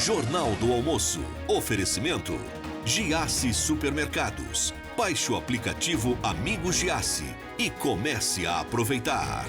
Jornal do Almoço. Oferecimento. Giasse Supermercados. Baixe o aplicativo Amigos Giasse e comece a aproveitar.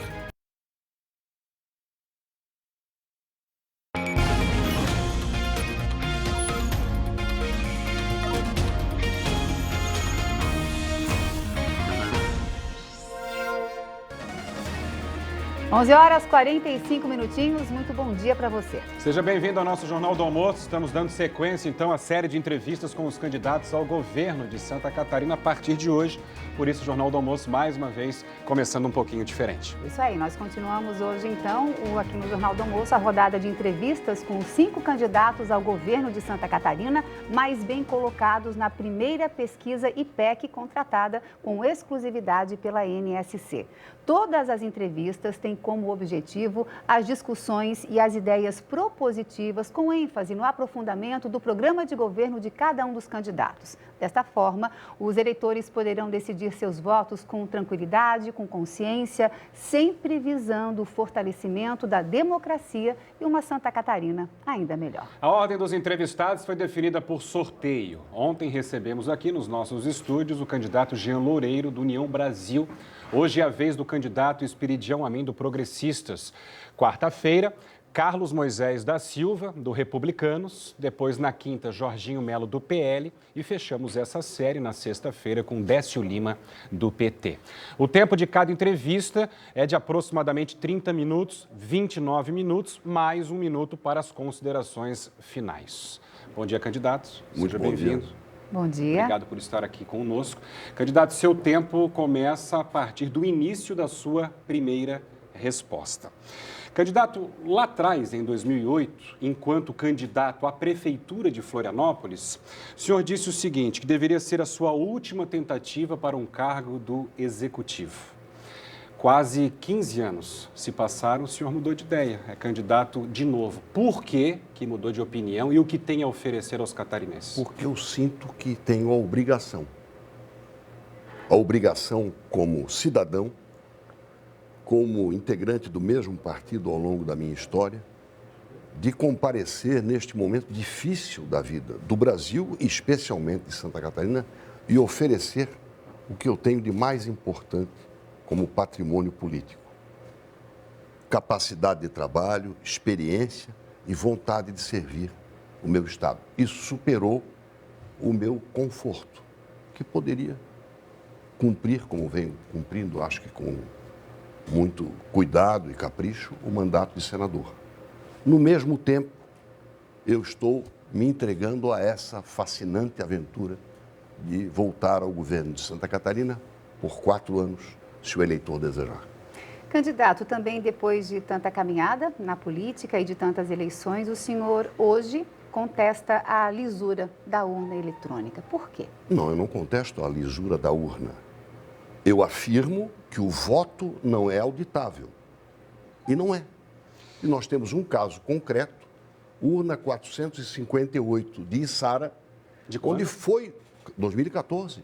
Onze horas 45 minutinhos, muito bom dia para você. Seja bem-vindo ao nosso Jornal do Almoço. Estamos dando sequência, então, à série de entrevistas com os candidatos ao governo de Santa Catarina a partir de hoje. Por isso, o Jornal do Almoço, mais uma vez, começando um pouquinho diferente. Isso aí, nós continuamos hoje, então, aqui no Jornal do Almoço, a rodada de entrevistas com os 5 candidatos ao governo de Santa Catarina, mais bem colocados na primeira pesquisa IPEC contratada com exclusividade pela NSC. Todas as entrevistas têm como objetivo as discussões e as ideias propositivas com ênfase no aprofundamento do programa de governo de cada um dos candidatos. Desta forma, os eleitores poderão decidir seus votos com tranquilidade, com consciência, sempre visando o fortalecimento da democracia e uma Santa Catarina ainda melhor. A ordem dos entrevistados foi definida por sorteio. Ontem recebemos aqui nos nossos estúdios o candidato Jean Loureiro, do União Brasil. Hoje é a vez do candidato Esperidião Amin, do Progressistas. Quarta-feira, Carlos Moisés da Silva, do Republicanos. Depois, na quinta, Jorginho Melo, do PL. E fechamos essa série na sexta-feira com Décio Lima, do PT. O tempo de cada entrevista é de aproximadamente 30 minutos, 29 minutos, mais 1 minuto para as considerações finais. Bom dia, candidatos. Muito bem-vindo. Bom dia. Obrigado por estar aqui conosco. Candidato, seu tempo começa a partir do início da sua primeira resposta. Candidato, lá atrás, em 2008, enquanto candidato à Prefeitura de Florianópolis, o senhor disse o seguinte, que deveria ser a sua última tentativa para um cargo do Executivo. Quase 15 anos se passaram, o senhor mudou de ideia, é candidato de novo. Por que mudou de opinião e o que tem a oferecer aos catarinenses? Porque eu sinto que tenho a obrigação como cidadão, como integrante do mesmo partido ao longo da minha história, de comparecer neste momento difícil da vida do Brasil, e especialmente de Santa Catarina, e oferecer o que eu tenho de mais importante como patrimônio político. Capacidade de trabalho, experiência e vontade de servir o meu Estado. Isso superou o meu conforto, que poderia cumprir, como venho cumprindo, acho que com muito cuidado e capricho, o mandato de senador. No mesmo tempo, eu estou me entregando a essa fascinante aventura de voltar ao governo de Santa Catarina por 4 anos, se o eleitor desejar. Candidato, também depois de tanta caminhada na política e de tantas eleições, o senhor hoje contesta a lisura da urna eletrônica. Por quê? Não, eu não contesto a lisura da urna. Eu afirmo que o voto não é auditável. E não é. E nós temos um caso concreto, urna 458 de Içara, onde foi, 2014,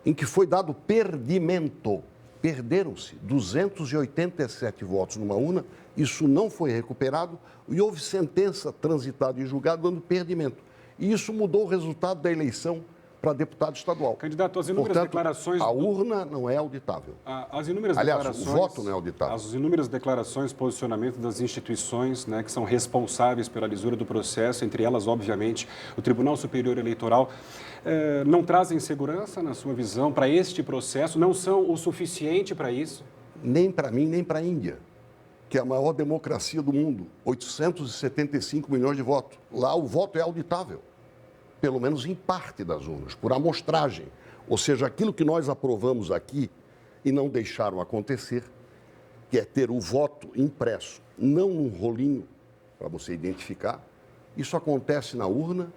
em que foi dado perdimento. Perderam-se 287 votos numa urna, isso não foi recuperado e houve sentença transitada em julgado dando perdimento. E isso mudou o resultado da eleição para deputado estadual. Candidato, as inúmeras declarações... a urna não é auditável. As inúmeras Aliás, declarações... o voto não é auditável. As inúmeras declarações, posicionamento das instituições, né, que são responsáveis pela lisura do processo, entre elas, obviamente, o Tribunal Superior Eleitoral, não trazem segurança, na sua visão, para este processo? Não são o suficiente para isso? Nem para mim, nem para a Índia, que é a maior democracia do mundo. 875 milhões de votos. Lá o voto é auditável. Pelo menos em parte das urnas, por amostragem. Ou seja, aquilo que nós aprovamos aqui e não deixaram acontecer, que é ter o voto impresso, não num rolinho para você identificar. Isso acontece na urna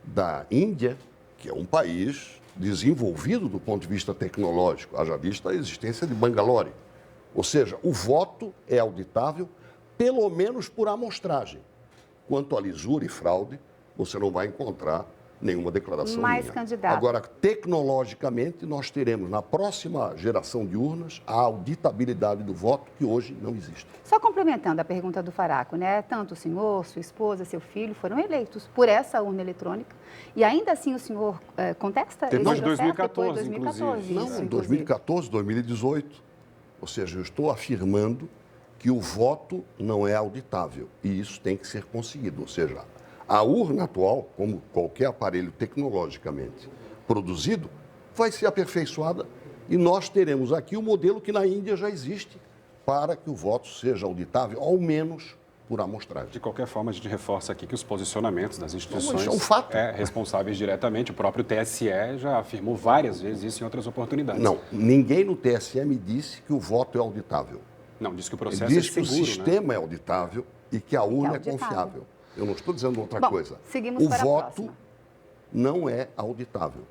da Índia, que é um país desenvolvido do ponto de vista tecnológico, haja vista a existência de Bangalore. Ou seja, o voto é auditável, pelo menos por amostragem. Quanto a lisura e fraude, você não vai encontrar nenhuma declaração Mais minha. candidato. Agora, tecnologicamente, nós teremos, na próxima geração de urnas, a auditabilidade do voto, que hoje não existe. Só complementando a pergunta do Faraco, né? Tanto o senhor, sua esposa, seu filho foram eleitos por essa urna eletrônica e ainda assim o senhor contesta esse Depois de processo? 2014, Depois de 2014, inclusive. isso, Não, em inclusive. 2014, 2018. Ou seja, eu estou afirmando que o voto não é auditável e isso tem que ser conseguido. Ou seja, a urna atual, como qualquer aparelho tecnologicamente produzido, vai ser aperfeiçoada e nós teremos aqui o modelo que na Índia já existe para que o voto seja auditável, ao menos por amostragem. De qualquer forma, a gente reforça aqui que os posicionamentos das instituições Isso é um fato. Responsáveis diretamente, o próprio TSE já afirmou várias vezes isso em outras oportunidades. Não, ninguém no TSE me disse que o voto é auditável. Não, diz que o Ele processo diz é que seguro, o sistema é auditável e que a urna é auditável. confiável. Eu não estou dizendo outra Bom, coisa. seguimos O para a voto próxima. não é auditável.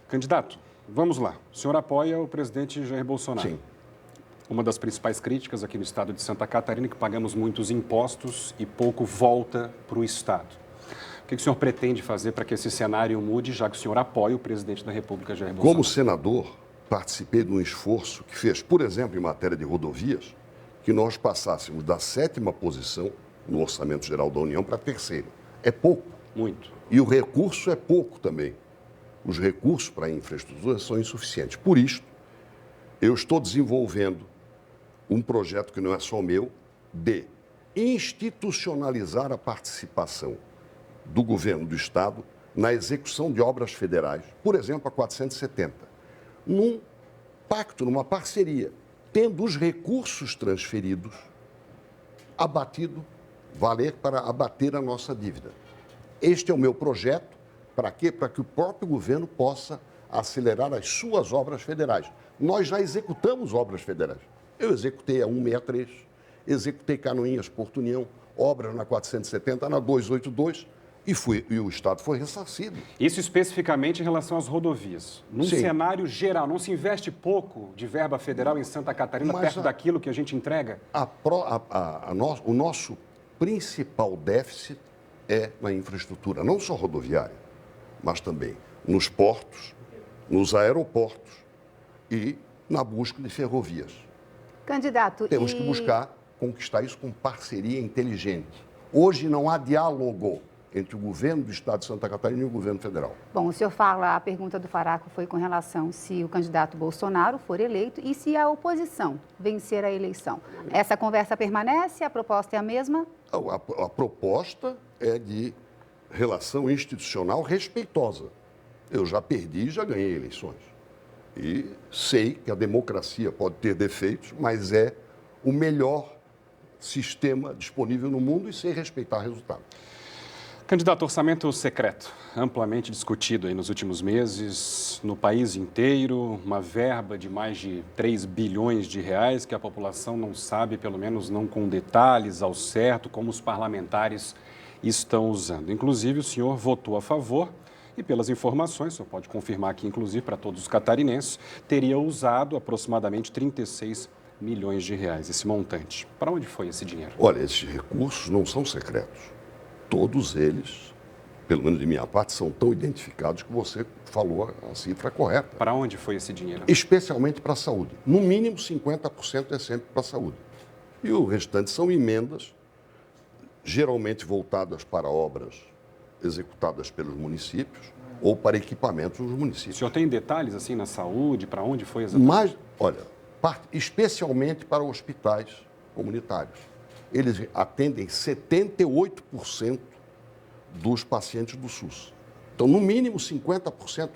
Candidato, vamos lá. O senhor apoia o presidente Jair Bolsonaro? Sim. Uma das principais críticas aqui no estado de Santa Catarina é que pagamos muitos impostos e pouco volta para o estado. O que o senhor pretende fazer para que esse cenário mude, já que o senhor apoia o presidente da República, Jair Bolsonaro? Como senador, participei de um esforço que fez, por exemplo, em matéria de rodovias, que nós passássemos da 7ª posição no Orçamento Geral da União para a 3ª. É pouco. Muito. E o recurso é pouco também. Os recursos para a infraestrutura são insuficientes. Por isso, eu estou desenvolvendo um projeto que não é só meu, de institucionalizar a participação do governo do Estado na execução de obras federais, por exemplo, a 470, num pacto, numa parceria, tendo os recursos transferidos valer para abater a nossa dívida. Este é o meu projeto. Para quê? Para que o próprio governo possa acelerar as suas obras federais. Nós já executamos obras federais. Eu executei a 163, executei Canoinhas, Porto União, obras na 470, na 282, e o Estado foi ressarcido. Isso especificamente em relação às rodovias. Num Sim. cenário geral, não se investe pouco de verba federal em Santa Catarina perto daquilo que a gente entrega? O nosso principal déficit é na infraestrutura, não só rodoviária, mas também nos portos, nos aeroportos e na busca de ferrovias. Candidato, Temos que buscar conquistar isso com parceria inteligente. Hoje não há diálogo entre o governo do Estado de Santa Catarina e o governo federal. Bom, o senhor fala, a pergunta do Faraco foi com relação se o candidato Bolsonaro for eleito e se a oposição vencer a eleição. Essa conversa permanece? A proposta é a mesma? A proposta é de relação institucional respeitosa. Eu já perdi e já ganhei eleições. E sei que a democracia pode ter defeitos, mas é o melhor sistema disponível no mundo e sem respeitar resultado. Candidato, orçamento secreto, amplamente discutido aí nos últimos meses, no país inteiro, uma verba de mais de 3 bilhões de reais que a população não sabe, pelo menos não com detalhes ao certo, como os parlamentares estão usando. Inclusive, o senhor votou a favor e, pelas informações, o senhor pode confirmar aqui, inclusive, para todos os catarinenses, teria usado aproximadamente 36 milhões de reais, esse montante. Para onde foi esse dinheiro? Olha, esses recursos não são secretos. Todos eles, pelo menos de minha parte, são tão identificados que você falou a cifra correta. Para onde foi esse dinheiro? Especialmente para a saúde. No mínimo, 50% é sempre para a saúde. E o restante são emendas, geralmente voltadas para obras executadas pelos municípios ou para equipamentos dos O municípios. senhor tem detalhes assim na saúde? Para onde foi exatamente? Mas, olha, especialmente para hospitais comunitários. Eles atendem 78% dos pacientes do SUS. Então, no mínimo 50%,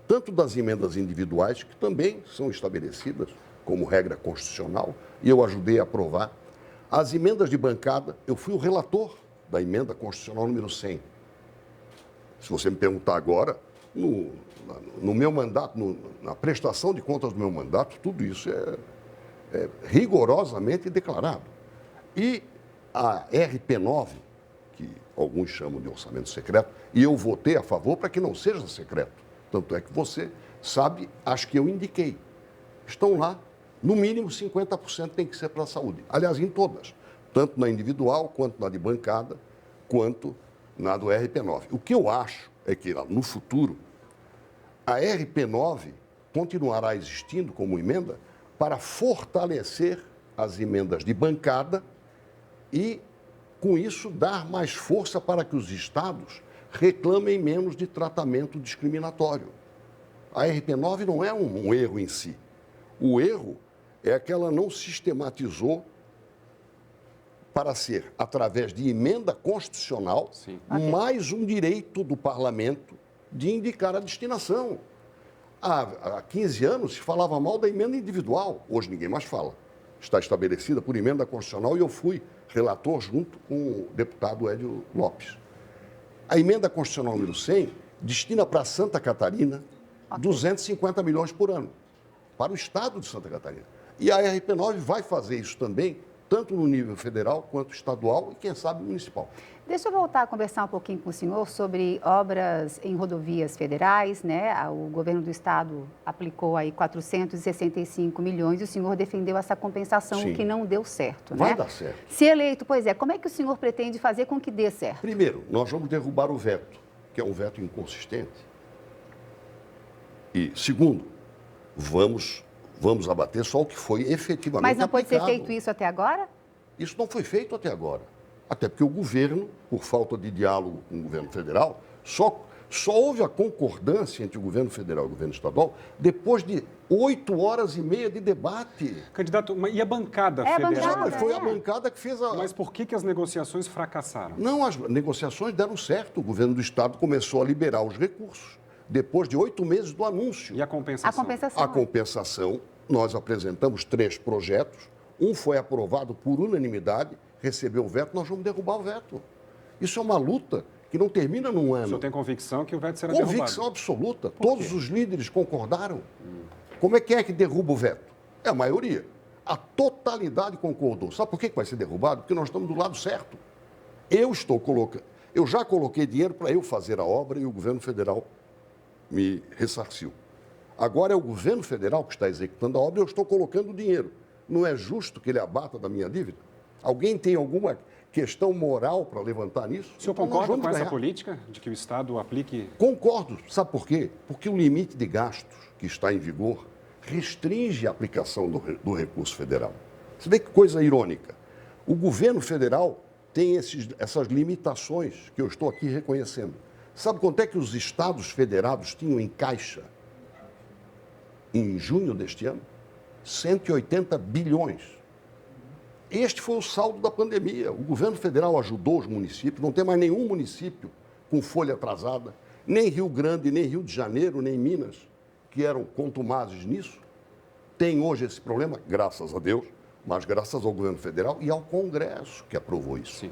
tanto das emendas individuais, que também são estabelecidas como regra constitucional, e eu ajudei a aprovar. As emendas de bancada, eu fui o relator da emenda constitucional número 100. Se você me perguntar agora, no meu mandato, na prestação de contas do meu mandato, tudo isso é rigorosamente declarado. E a RP9, que alguns chamam de orçamento secreto, e eu votei a favor para que não seja secreto. Tanto é que você sabe, acho que eu indiquei. Estão lá, no mínimo 50% tem que ser para a saúde. Aliás, em todas. Tanto na individual, quanto na de bancada, quanto na do RP9. O que eu acho é que no futuro a RP9 continuará existindo como emenda para fortalecer as emendas de bancada e, com isso, dar mais força para que os estados reclamem menos de tratamento discriminatório. A RP9 não é um erro em si. O erro é que ela não sistematizou para ser, através de emenda constitucional, mais um direito do parlamento de indicar a destinação. Há 15 anos se falava mal da emenda individual, hoje ninguém mais fala. Está estabelecida por emenda constitucional e eu fui relator junto com o deputado Hélio Lopes. A emenda constitucional número 100 destina para Santa Catarina 250 milhões por ano, para o estado de Santa Catarina. E a RP9 vai fazer isso também, tanto no nível federal quanto estadual e, quem sabe, municipal. Deixa eu voltar a conversar um pouquinho com o senhor sobre obras em rodovias federais, né? O governo do estado aplicou aí 465 milhões e o senhor defendeu essa compensação, o que não deu certo, né? Vai dar certo. Se eleito, pois é, como é que o senhor pretende fazer com que dê certo? Primeiro, nós vamos derrubar o veto, que é um veto inconsistente. E, segundo, vamos abater só o que foi efetivamente Mas não pode ser aplicado. feito isso até agora? Isso não foi feito até agora. Até porque o governo, por falta de diálogo com o governo federal, só houve a concordância entre o governo federal e o governo estadual depois de 8 horas e meia de debate. Candidato, e a bancada federal? bancada, Foi a bancada que fez a... Mas por que as negociações fracassaram? Não, as negociações deram certo. O governo do estado começou a liberar os recursos depois de 8 meses do anúncio. E a compensação? A compensação, nós apresentamos 3 projetos. Um foi aprovado por unanimidade, recebeu o veto, nós vamos derrubar o veto. Isso é uma luta que não termina num ano. O senhor tem convicção que o veto será derrubado? Convicção absoluta. Todos os líderes concordaram. Como é que derruba o veto? É a maioria. A totalidade concordou. Sabe por que vai ser derrubado? Porque nós estamos do lado certo. Eu já coloquei dinheiro para eu fazer a obra e o governo federal me ressarciu. Agora é o governo federal que está executando a obra e eu estou colocando o dinheiro. Não é justo que ele abata da minha dívida? Alguém tem alguma questão moral para levantar nisso? O senhor Então, concorda com essa política de que o Estado aplique... Concordo. Sabe por quê? Porque o limite de gastos que está em vigor restringe a aplicação do recurso federal. Você vê que coisa irônica. O governo federal tem essas limitações que eu estou aqui reconhecendo. Sabe quanto é que os estados federados tinham em caixa em junho deste ano? 180 bilhões. Este foi o saldo da pandemia. O governo federal ajudou os municípios, não tem mais nenhum município com folha atrasada, nem Rio Grande, nem Rio de Janeiro, nem Minas, que eram contumazes nisso. Tem hoje esse problema, graças a Deus, mas graças ao governo federal e ao Congresso que aprovou isso. Sim.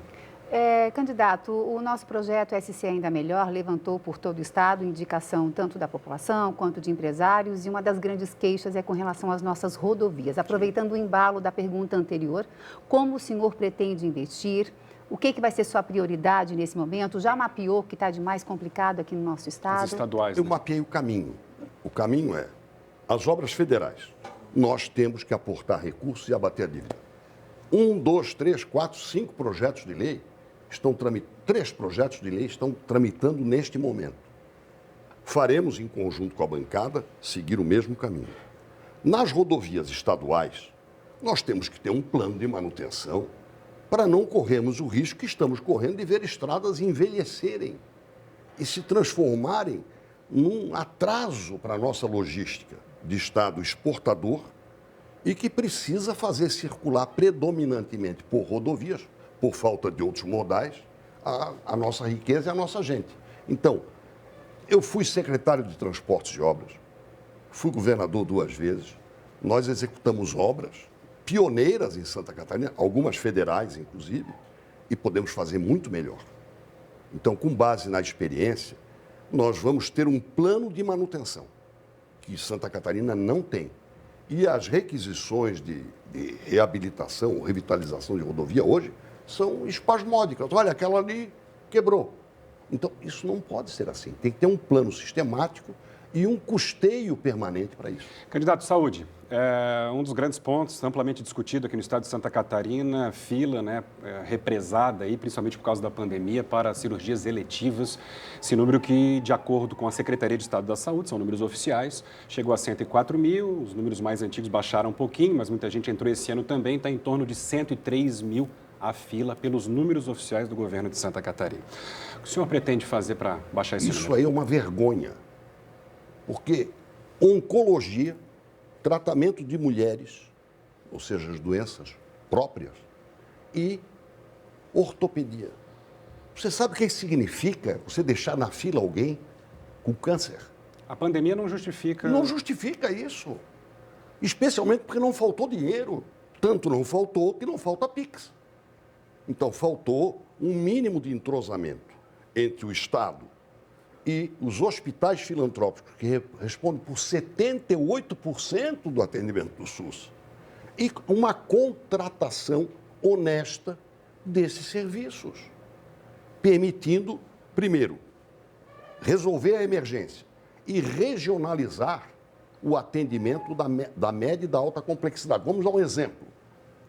Candidato, o nosso projeto SC Ainda Melhor levantou por todo o estado indicação tanto da população quanto de empresários e uma das grandes queixas é com relação às nossas rodovias. Aproveitando o embalo da pergunta anterior, como o senhor pretende investir? O que vai ser sua prioridade nesse momento? Já mapeou o que está de mais complicado aqui no nosso estado? As estaduais, Eu né? mapeei o caminho. O caminho é as obras federais. Nós temos que aportar recursos e abater a dívida. 1, 2, 3, 4, 5 projetos de lei três projetos de lei estão tramitando neste momento. Faremos, em conjunto com a bancada, seguir o mesmo caminho. Nas rodovias estaduais, nós temos que ter um plano de manutenção para não corrermos o risco que estamos correndo de ver estradas envelhecerem e se transformarem num atraso para a nossa logística de estado exportador e que precisa fazer circular predominantemente por rodovias, por falta de outros modais, a nossa riqueza e a nossa gente. Então, eu fui secretário de Transportes e Obras, fui governador 2 vezes, nós executamos obras pioneiras em Santa Catarina, algumas federais, inclusive, e podemos fazer muito melhor. Então, com base na experiência, nós vamos ter um plano de manutenção, que Santa Catarina não tem. E as requisições de reabilitação, revitalização de rodovia hoje, são espasmódicas. Olha, aquela ali quebrou. Então, isso não pode ser assim. Tem que ter um plano sistemático e um custeio permanente para isso. Candidato, saúde. Um dos grandes pontos, amplamente discutido aqui no estado de Santa Catarina, fila, né, represada, aí, principalmente por causa da pandemia, para cirurgias eletivas. Esse número que, de acordo com a Secretaria de Estado da Saúde, são números oficiais, chegou a 104 mil, os números mais antigos baixaram um pouquinho, mas muita gente entrou esse ano também, está em torno de 103 mil a fila pelos números oficiais do governo de Santa Catarina. O que o senhor pretende fazer para baixar esse número? Isso aí é uma vergonha, porque oncologia, tratamento de mulheres, ou seja, as doenças próprias, e ortopedia. Você sabe o que significa você deixar na fila alguém com câncer? A pandemia não justifica... Não justifica isso, especialmente porque não faltou dinheiro. Tanto não faltou que não falta Pix. Então, faltou um mínimo de entrosamento entre o Estado e os hospitais filantrópicos, que respondem por 78% do atendimento do SUS, e uma contratação honesta desses serviços, permitindo, primeiro, resolver a emergência e regionalizar o atendimento da média e da alta complexidade. Vamos dar um exemplo.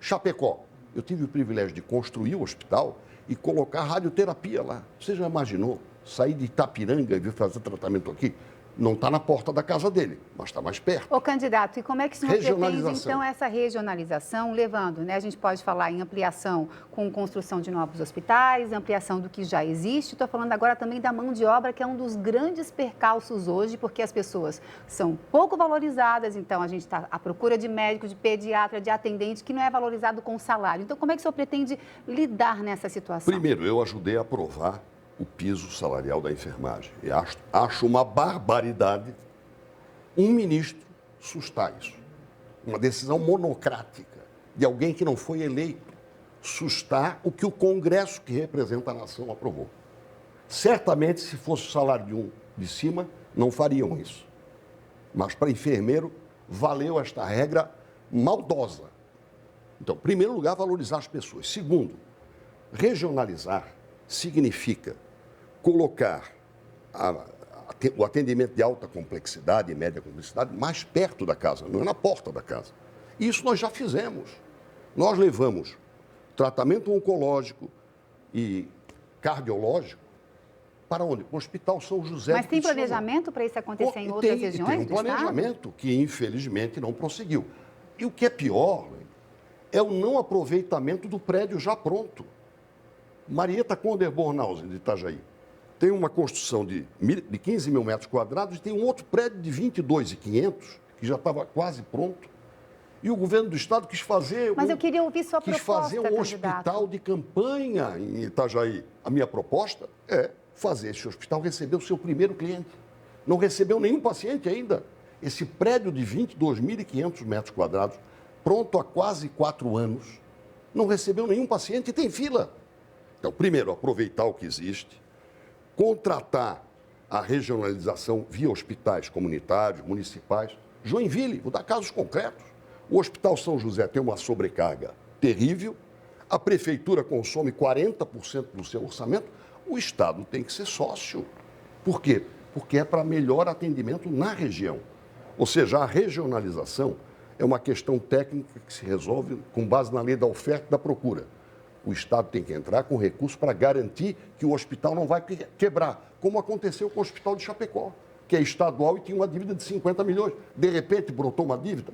Chapecó. Eu tive o privilégio de construir o hospital e colocar radioterapia lá. Você já imaginou? Sair de Itapiranga e vir fazer tratamento aqui, não está na porta da casa dele, mas está mais perto. Ô, candidato, e como é que o senhor pretende, então, essa regionalização, levando, né? A gente pode falar em ampliação com construção de novos hospitais, ampliação do que já existe. Estou falando agora também da mão de obra, que é um dos grandes percalços hoje, porque as pessoas são pouco valorizadas, então a gente está à procura de médico, de pediatra, de atendente, que não é valorizado com salário. Então, como é que o senhor pretende lidar nessa situação? Primeiro, eu ajudei a aprovar o piso salarial da enfermagem. E acho uma barbaridade um ministro sustar isso. Uma decisão monocrática de alguém que não foi eleito sustar o que o Congresso, que representa a nação, aprovou. Certamente, se fosse o salário de um de cima, não fariam isso. Mas para enfermeiro, valeu esta regra maldosa. Então, em primeiro lugar, valorizar as pessoas. Segundo, regionalizar significa colocar o atendimento de alta complexidade e média complexidade mais perto da casa, não é na porta da casa. Isso nós já fizemos. Nós levamos tratamento oncológico e cardiológico para onde? Para o Hospital São José. Mas tem planejamento para isso acontecer em outras regiões do estado? Tem um planejamento que, infelizmente, não prosseguiu. E o que é pior é o não aproveitamento do prédio já pronto. Marieta Conder Bornhausen, de Itajaí, tem uma construção de 15 mil metros quadrados e tem um outro prédio de 22.500, que já estava quase pronto. E o governo do estado quis fazer... Mas eu queria ouvir sua proposta, fazer um hospital de campanha em Itajaí. A minha proposta é fazer esse hospital receber o seu primeiro cliente. Não recebeu nenhum paciente ainda. Esse prédio de 22.500 metros quadrados, pronto há quase 4 anos, não recebeu nenhum paciente e tem fila. Então, primeiro, aproveitar o que existe, contratar a regionalização via hospitais comunitários, municipais. Joinville, vou dar casos concretos. O Hospital São José tem uma sobrecarga terrível, a prefeitura consome 40% do seu orçamento, o Estado tem que ser sócio. Por quê? Porque é para melhor atendimento na região. Ou seja, a regionalização é uma questão técnica que se resolve com base na lei da oferta e da procura. O Estado tem que entrar com recursos para garantir que o hospital não vai quebrar, como aconteceu com o Hospital de Chapecó, que é estadual e tinha uma dívida de 50 milhões. De repente, brotou uma dívida?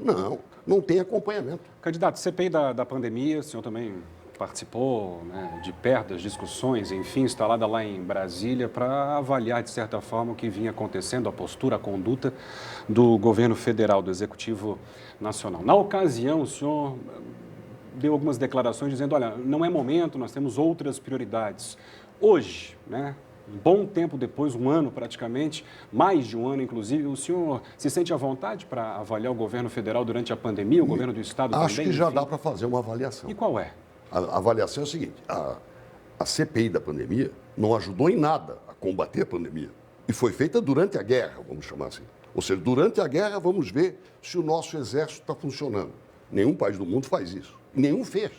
Não tem acompanhamento. Candidato, CPI da pandemia, o senhor também participou, né, de perto das discussões, enfim, instalada lá em Brasília, para avaliar, de certa forma, o que vinha acontecendo, a postura, a conduta do governo federal, do Executivo Nacional. Na ocasião, o senhor deu algumas declarações dizendo, olha, não é momento, nós temos outras prioridades. Hoje, né, um bom tempo depois, um ano praticamente, mais de um ano inclusive, o senhor se sente à vontade para avaliar o governo federal durante a pandemia, o governo do estado também? Acho que já dá para fazer uma avaliação. E qual é? A avaliação é o seguinte, a CPI da pandemia não ajudou em nada a combater a pandemia. E foi feita durante a guerra, vamos chamar assim. Ou seja, durante a guerra vamos ver se o nosso exército está funcionando. Nenhum país do mundo faz isso. Nenhum fez.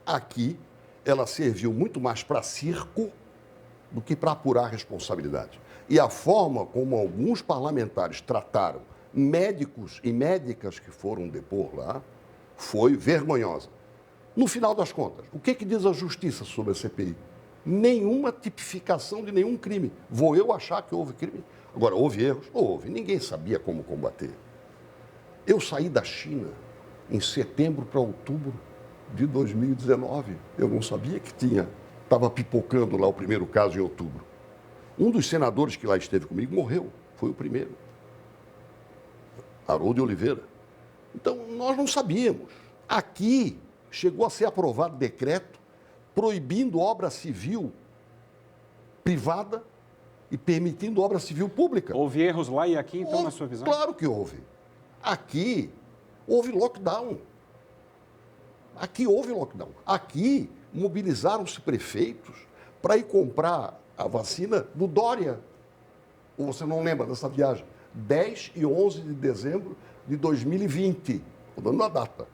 Aqui, ela serviu muito mais para circo do que para apurar a responsabilidade. E a forma como alguns parlamentares trataram médicos e médicas que foram depor lá foi vergonhosa. No final das contas, o que diz a justiça sobre a CPI? Nenhuma tipificação de nenhum crime. Vou eu achar que houve crime? Agora, houve erros? Houve. Ninguém sabia como combater. Eu saí da China em setembro para outubro de 2019. Eu não sabia que estava pipocando lá o primeiro caso em outubro. Um dos senadores que lá esteve comigo morreu. Foi o primeiro. Haroldo de Oliveira. Então, nós não sabíamos. Aqui chegou a ser aprovado decreto proibindo obra civil privada e permitindo obra civil pública. Houve erros lá e aqui, então, na sua visão? Claro que houve. Aqui houve lockdown. Aqui houve lockdown. Aqui mobilizaram-se prefeitos para ir comprar a vacina do Dória. Ou você não lembra dessa viagem? 10 e 11 de dezembro de 2020. Estou dando a data.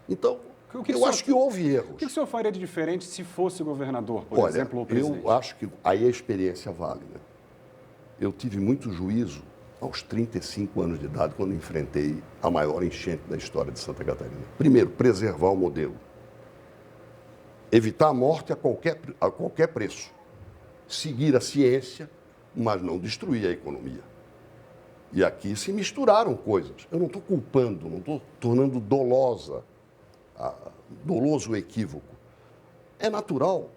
Então, eu acho que houve erros. O que o senhor faria de diferente se fosse governador, por exemplo, ou presidente? Eu acho que aí a experiência vale, né? Eu tive muito juízo aos 35 anos de idade, quando enfrentei a maior enchente da história de Santa Catarina. Primeiro, preservar o modelo. Evitar a morte a qualquer preço. Seguir a ciência, mas não destruir a economia. E aqui se misturaram coisas. Eu não estou culpando, não estou tornando doloso o equívoco. É natural.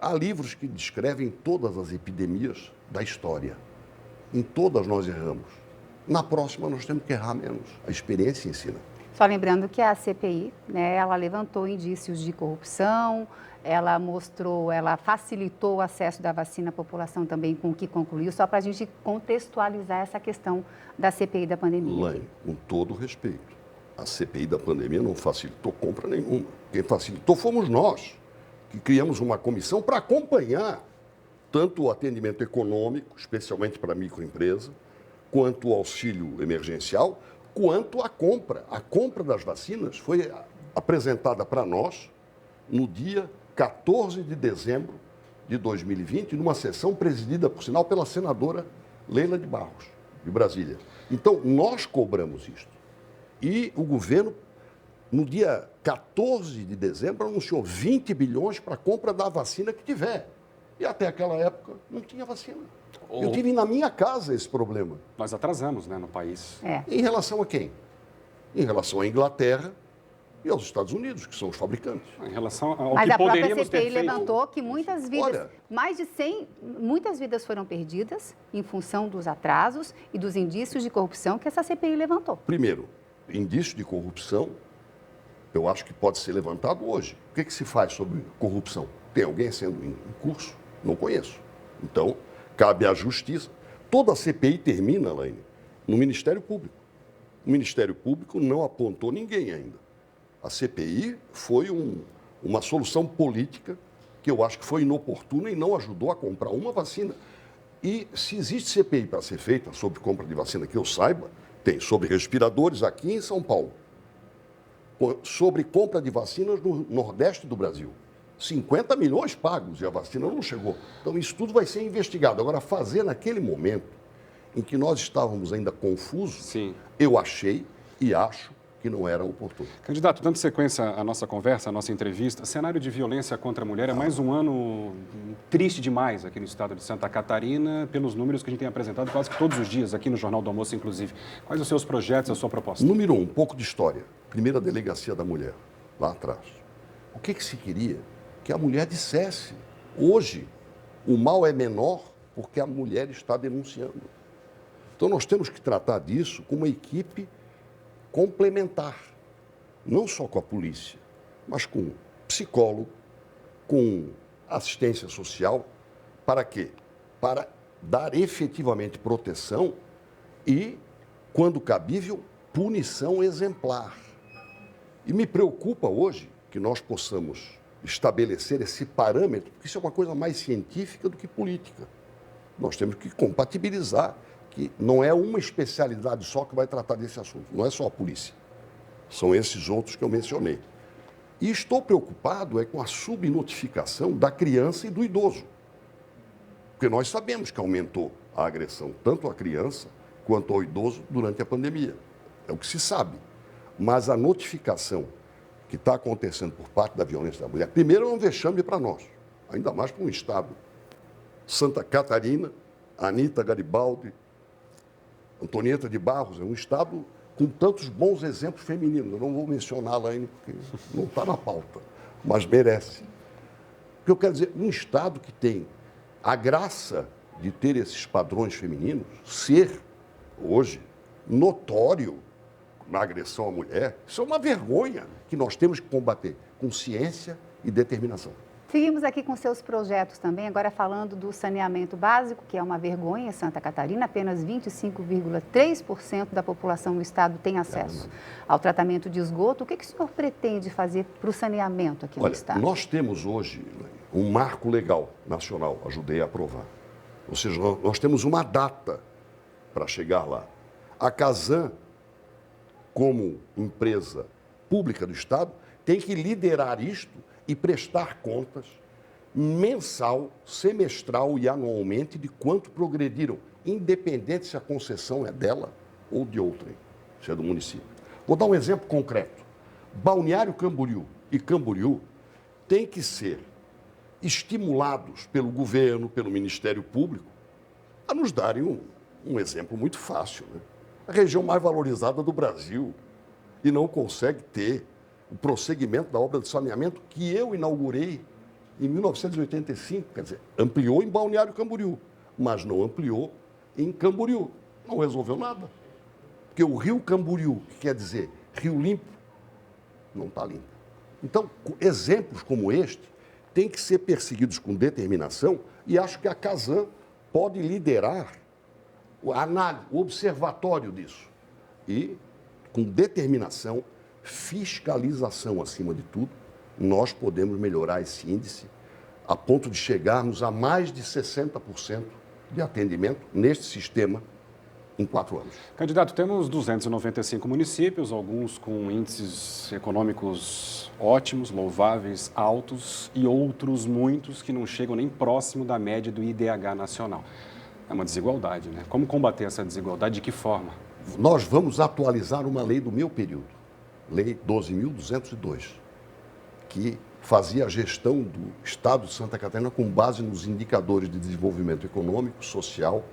Há livros que descrevem todas as epidemias da história. Em todas nós erramos. Na próxima nós temos que errar menos. A experiência ensina. Só lembrando que a CPI, né, ela levantou indícios de corrupção, ela facilitou o acesso da vacina à população também, com o que concluiu, só para a gente contextualizar essa questão da CPI da pandemia. Laine, com todo respeito, a CPI da pandemia não facilitou compra nenhuma. Quem facilitou fomos nós, que criamos uma comissão para acompanhar tanto o atendimento econômico, especialmente para a microempresa, quanto o auxílio emergencial, quanto a compra. A compra das vacinas foi apresentada para nós no dia 14 de dezembro de 2020, numa sessão presidida, por sinal, pela senadora Leila de Barros, de Brasília. Então, nós cobramos isto. E o governo, no dia 14 de dezembro, anunciou 20 bilhões para a compra da vacina que tiver. E até aquela época não tinha vacina. Eu tive na minha casa esse problema. Nós atrasamos, né, no país. Em relação a quem? Em relação à Inglaterra e aos Estados Unidos, que são os fabricantes. Em relação ao Mas que a própria poderíamos ter CPI feito. levantou que muitas vidas, Olha, mais de 100, muitas vidas foram perdidas em função dos atrasos e dos indícios de corrupção que essa CPI levantou. Primeiro, indício de corrupção, eu acho que pode ser levantado hoje. O que se faz sobre corrupção? Tem alguém sendo em curso? Não conheço. Então, cabe à Justiça. Toda a CPI termina, Laine, no Ministério Público. O Ministério Público não apontou ninguém ainda. A CPI foi uma solução política que eu acho que foi inoportuna e não ajudou a comprar uma vacina. E se existe CPI para ser feita sobre compra de vacina, que eu saiba, tem sobre respiradores aqui em São Paulo, sobre compra de vacinas no Nordeste do Brasil. 50 milhões pagos e a vacina não chegou. Então, isso tudo vai ser investigado. Agora, fazer naquele momento em que nós estávamos ainda confusos, Sim. Eu achei e acho que não era oportuno. Candidato, dando sequência à nossa conversa, à nossa entrevista, cenário de violência contra a mulher é mais um ano triste demais aqui no estado de Santa Catarina, pelos números que a gente tem apresentado quase que todos os dias, aqui no Jornal do Almoço, inclusive. Quais os seus projetos, a sua proposta? Número 1, um pouco de história. Primeira delegacia da mulher, lá atrás. O que se queria? Que a mulher dissesse. Hoje, o mal é menor porque a mulher está denunciando. Então, nós temos que tratar disso com uma equipe complementar. Não só com a polícia, mas com psicólogo, com assistência social. Para quê? Para dar efetivamente proteção e, quando cabível, punição exemplar. E me preocupa hoje que nós possamos estabelecer esse parâmetro, porque isso é uma coisa mais científica do que política. Nós temos que compatibilizar que não é uma especialidade só que vai tratar desse assunto, não é só a polícia. São esses outros que eu mencionei. E estou preocupado com a subnotificação da criança e do idoso. Porque nós sabemos que aumentou a agressão, tanto à criança quanto ao idoso, durante a pandemia. É o que se sabe. Mas a notificação que está acontecendo por parte da violência da mulher, primeiro é um vexame para nós, ainda mais para um estado. Santa Catarina, Anita Garibaldi, Antonieta de Barros, é um estado com tantos bons exemplos femininos. Eu não vou mencioná-la ainda, porque não está na pauta, mas merece. O que eu quero dizer, um estado que tem a graça de ter esses padrões femininos, ser, hoje, notório na agressão à mulher, isso é uma vergonha que nós temos que combater com ciência e determinação. Seguimos aqui com seus projetos também, agora falando do saneamento básico, que é uma vergonha em Santa Catarina, apenas 25,3% da população do estado tem acesso ao tratamento de esgoto. O que o senhor pretende fazer para o saneamento aqui no estado? Nós temos hoje um marco legal nacional, ajudei a aprovar. Ou seja, nós temos uma data para chegar lá. A Casan, como empresa pública do estado, tem que liderar isto e prestar contas mensal, semestral e anualmente de quanto progrediram, independente se a concessão é dela ou de outrem, se é do município. Vou dar um exemplo concreto. Balneário Camboriú e Camboriú têm que ser estimulados pelo governo, pelo Ministério Público, a nos darem um exemplo muito fácil, né? A região mais valorizada do Brasil e não consegue ter o prosseguimento da obra de saneamento que eu inaugurei em 1985, quer dizer, ampliou em Balneário Camboriú, mas não ampliou em Camboriú. Não resolveu nada. Porque o rio Camboriú, que quer dizer rio limpo, não está limpo. Então, exemplos como este têm que ser perseguidos com determinação e acho que a Casan pode liderar a análise, o observatório disso. E, com determinação, fiscalização acima de tudo, nós podemos melhorar esse índice a ponto de chegarmos a mais de 60% de atendimento neste sistema em 4 anos. Candidato, temos 295 municípios, alguns com índices econômicos ótimos, louváveis, altos, e outros muitos que não chegam nem próximo da média do IDH nacional. É uma desigualdade, né? Como combater essa desigualdade? De que forma? Nós vamos atualizar uma lei do meu período, Lei 12.202, que fazia a gestão do Estado de Santa Catarina com base nos indicadores de desenvolvimento econômico e social.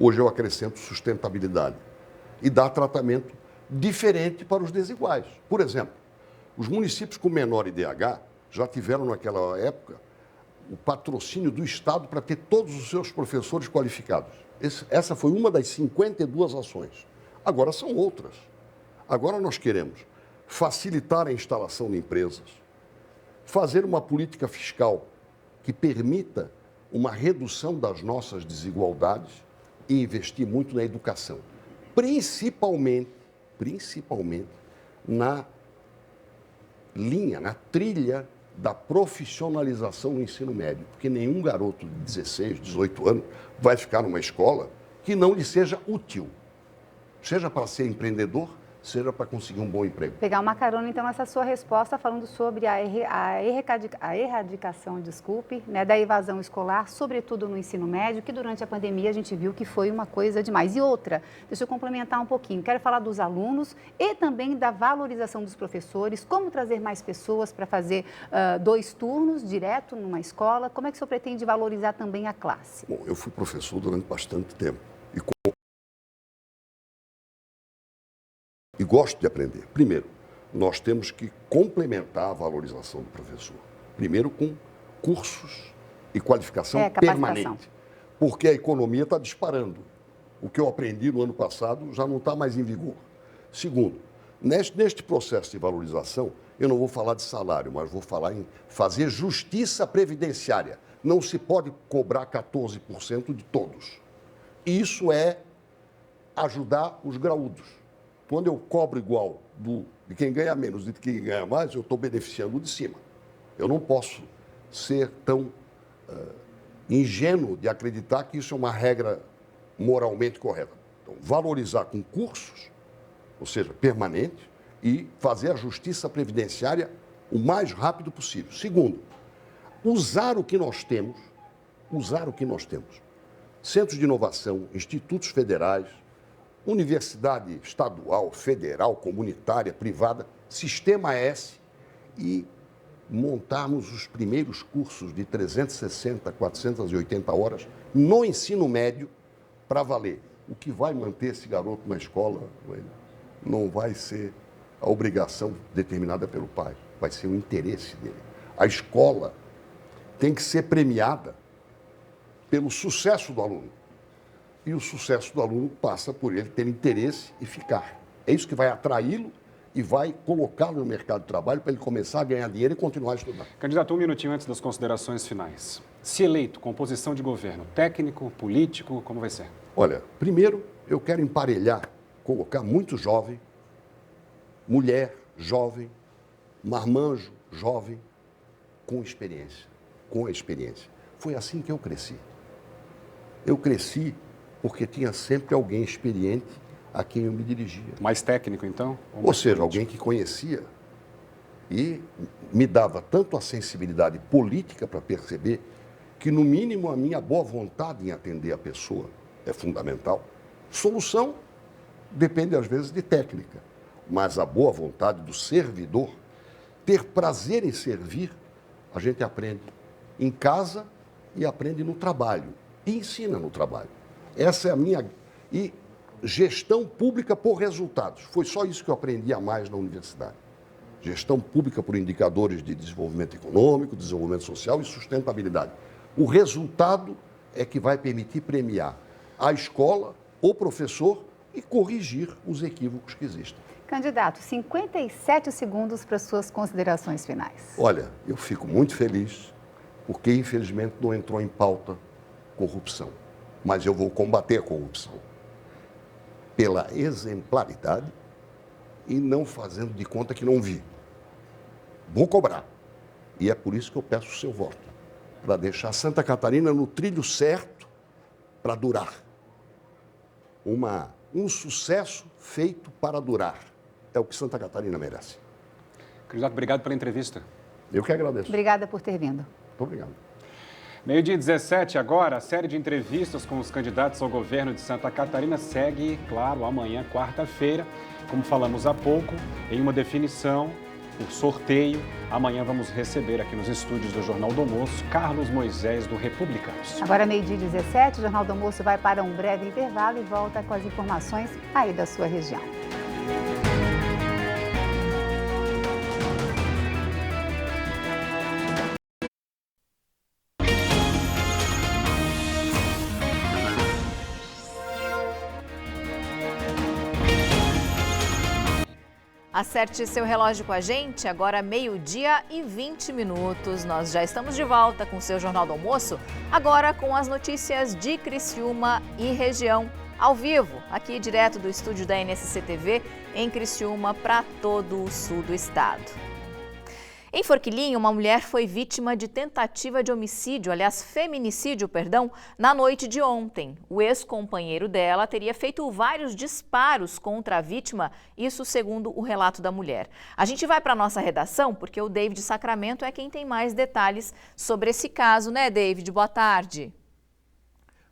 Hoje eu acrescento sustentabilidade e dá tratamento diferente para os desiguais. Por exemplo, os municípios com menor IDH já tiveram naquela época o patrocínio do Estado para ter todos os seus professores qualificados. Essa foi uma das 52 ações. Agora são outras. Agora nós queremos facilitar a instalação de empresas, fazer uma política fiscal que permita uma redução das nossas desigualdades e investir muito na educação, principalmente na linha, na trilha da profissionalização no ensino médio, porque nenhum garoto de 16, 18 anos vai ficar numa escola que não lhe seja útil, seja para ser empreendedor, seja para conseguir um bom emprego. Pegar uma carona, então, nessa sua resposta, falando sobre a erradicação, né, da evasão escolar, sobretudo no ensino médio, que durante a pandemia a gente viu que foi uma coisa demais. E outra, deixa eu complementar um pouquinho, quero falar dos alunos e também da valorização dos professores, como trazer mais pessoas para fazer 2 turnos direto numa escola, como é que o senhor pretende valorizar também a classe? Bom, eu fui professor durante bastante tempo e gosto de aprender. Primeiro, nós temos que complementar a valorização do professor. Primeiro, com cursos e qualificação permanente. Porque a economia está disparando. O que eu aprendi no ano passado já não está mais em vigor. Segundo, neste processo de valorização, eu não vou falar de salário, mas vou falar em fazer justiça previdenciária. Não se pode cobrar 14% de todos. Isso é ajudar os graúdos. Quando eu cobro igual de quem ganha menos e de quem ganha mais, eu estou beneficiando o de cima. Eu não posso ser tão ingênuo de acreditar que isso é uma regra moralmente correta. Então, valorizar com cursos, ou seja, permanente, e fazer a justiça previdenciária o mais rápido possível. Segundo, usar o que nós temos usar o que nós temos. Centros de inovação, institutos federais, universidade estadual, federal, comunitária, privada, Sistema S e montarmos os primeiros cursos de 360, 480 horas no ensino médio para valer. O que vai manter esse garoto na escola não vai ser a obrigação determinada pelo pai, vai ser o interesse dele. A escola tem que ser premiada pelo sucesso do aluno. E o sucesso do aluno passa por ele ter interesse e ficar. É isso que vai atraí-lo e vai colocá-lo no mercado de trabalho para ele começar a ganhar dinheiro e continuar a estudar. Candidato, um minutinho antes das considerações finais. Se eleito, composição de governo, técnico, político, como vai ser? Olha, primeiro eu quero emparelhar, colocar muito jovem, mulher jovem, marmanjo jovem, com experiência, com a experiência. Foi assim que eu cresci. Eu cresci porque tinha sempre alguém experiente a quem eu me dirigia. Mais técnico, então? Ou seja, alguém que conhecia e me dava tanto a sensibilidade política para perceber que, no mínimo, a minha boa vontade em atender a pessoa é fundamental. Solução depende, às vezes, de técnica, mas a boa vontade do servidor, ter prazer em servir, a gente aprende em casa e aprende no trabalho, e ensina no trabalho. Essa é a minha... E gestão pública por resultados. Foi só isso que eu aprendi a mais na universidade. Gestão pública por indicadores de desenvolvimento econômico, desenvolvimento social e sustentabilidade. O resultado é que vai permitir premiar a escola, o professor e corrigir os equívocos que existem. Candidato, 57 segundos para suas considerações finais. Olha, eu fico muito feliz porque, infelizmente, não entrou em pauta corrupção. Mas eu vou combater a corrupção pela exemplaridade e não fazendo de conta que não vi. Vou cobrar. E é por isso que eu peço o seu voto, para deixar Santa Catarina no trilho certo para durar. Um sucesso feito para durar. É o que Santa Catarina merece. Candidato, obrigado pela entrevista. Eu que agradeço. Obrigada por ter vindo. Muito obrigado. Meio-dia 17 agora, a série de entrevistas com os candidatos ao governo de Santa Catarina segue, claro, amanhã, quarta-feira. Como falamos há pouco, em uma definição por sorteio, amanhã vamos receber aqui nos estúdios do Jornal do Almoço, Carlos Moisés, do Republicanos. Agora, meio-dia 17, o Jornal do Almoço vai para um breve intervalo e volta com as informações aí da sua região. Acerte seu relógio com a gente, agora 12h20. Nós já estamos de volta com o seu Jornal do Almoço, agora com as notícias de Criciúma e região, ao vivo, aqui direto do estúdio da NSC TV, em Criciúma, para todo o sul do estado. Em Forquilinha, uma mulher foi vítima de tentativa de homicídio, aliás, feminicídio, na noite de ontem. O ex-companheiro dela teria feito vários disparos contra a vítima, isso segundo o relato da mulher. A gente vai para a nossa redação, porque o David Sacramento é quem tem mais detalhes sobre esse caso, né, David? Boa tarde.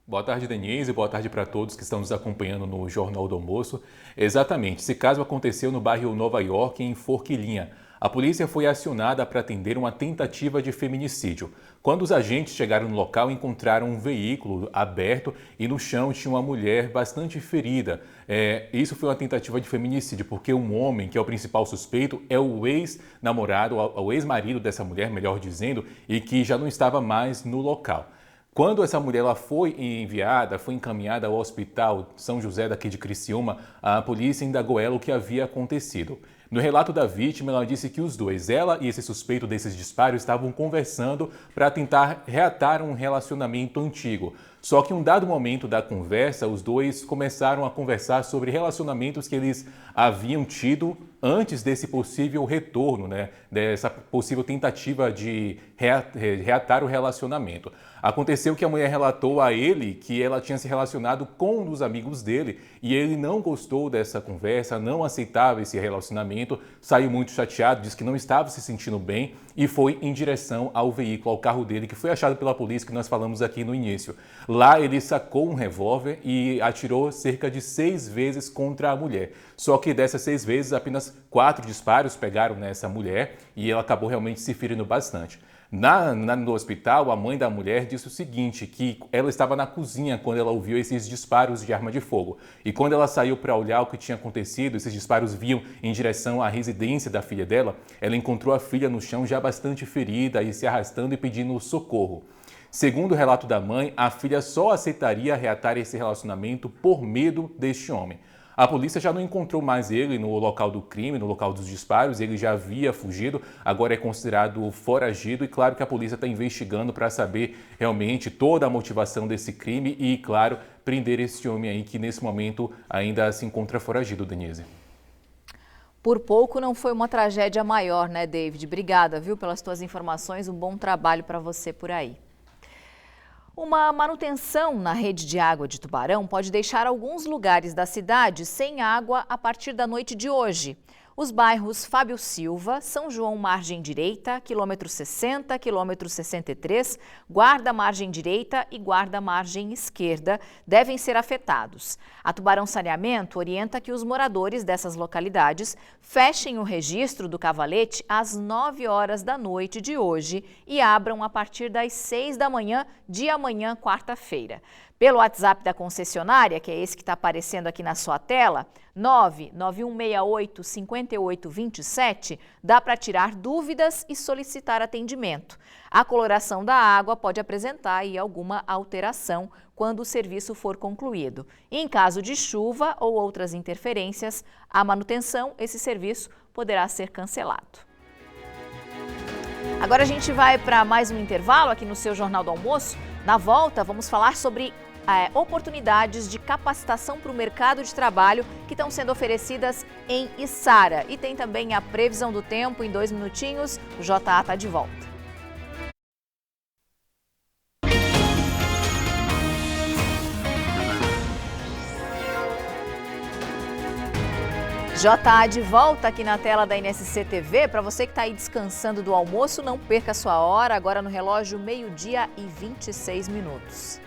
Boa tarde, Denise. Boa tarde para todos que estão nos acompanhando no Jornal do Almoço. Exatamente, esse caso aconteceu no bairro Nova York, em Forquilinha. A polícia foi acionada para atender uma tentativa de feminicídio. Quando os agentes chegaram no local, encontraram um veículo aberto e no chão tinha uma mulher bastante ferida. Isso foi uma tentativa de feminicídio, porque um homem, que é o principal suspeito, é o ex-namorado, o ex-marido dessa mulher, melhor dizendo, e que já não estava mais no local. Quando essa mulher foi encaminhada ao Hospital São José daqui de Criciúma, a polícia indagou ela o que havia acontecido. No relato da vítima, ela disse que os dois, ela e esse suspeito desses disparos, estavam conversando para tentar reatar um relacionamento antigo. Só que em um dado momento da conversa, os dois começaram a conversar sobre relacionamentos que eles haviam tido antes desse possível retorno, dessa possível tentativa de reatar o relacionamento. Aconteceu que a mulher relatou a ele que ela tinha se relacionado com um dos amigos dele e ele não gostou dessa conversa, não aceitava esse relacionamento, saiu muito chateado, disse que não estava se sentindo bem e foi em direção ao veículo, ao carro dele, que foi achado pela polícia, que nós falamos aqui no início. Lá ele sacou um revólver e atirou cerca de 6 vezes contra a mulher. Só que dessas 6 vezes, apenas 4 disparos pegaram nessa mulher e ela acabou realmente se ferindo bastante. No hospital, a mãe da mulher disse o seguinte, que ela estava na cozinha quando ela ouviu esses disparos de arma de fogo. E quando ela saiu para olhar o que tinha acontecido, esses disparos vinham em direção à residência da filha dela, ela encontrou a filha no chão já bastante ferida e se arrastando e pedindo socorro. Segundo o relato da mãe, a filha só aceitaria reatar esse relacionamento por medo deste homem. A polícia já não encontrou mais ele no local do crime, no local dos disparos, ele já havia fugido, agora é considerado foragido e claro que a polícia está investigando para saber realmente toda a motivação desse crime e, claro, prender esse homem aí que nesse momento ainda se encontra foragido, Denise. Por pouco não foi uma tragédia maior, né, David? Obrigada, viu, pelas tuas informações, um bom trabalho para você por aí. Uma manutenção na rede de água de Tubarão pode deixar alguns lugares da cidade sem água a partir da noite de hoje. Os bairros Fábio Silva, São João Margem Direita, quilômetro 60, quilômetro 63, Guarda Margem Direita e Guarda Margem Esquerda devem ser afetados. A Tubarão Saneamento orienta que os moradores dessas localidades fechem o registro do cavalete às 9 horas da noite de hoje e abram a partir das 6 da manhã de amanhã, quarta-feira. Pelo WhatsApp da concessionária, que é esse que está aparecendo aqui na sua tela, 99168-5827, dá para tirar dúvidas e solicitar atendimento. A coloração da água pode apresentar aí alguma alteração quando o serviço for concluído. E em caso de chuva ou outras interferências, a manutenção, esse serviço poderá ser cancelado. Agora a gente vai para mais um intervalo aqui no seu Jornal do Almoço. Na volta, vamos falar sobre oportunidades de capacitação para o mercado de trabalho que estão sendo oferecidas em Içara. E tem também a previsão do tempo em 2 minutinhos. O JA está de volta. JA de volta aqui na tela da NSC TV. Para você que está aí descansando do almoço, não perca a sua hora. Agora no relógio, 12h26.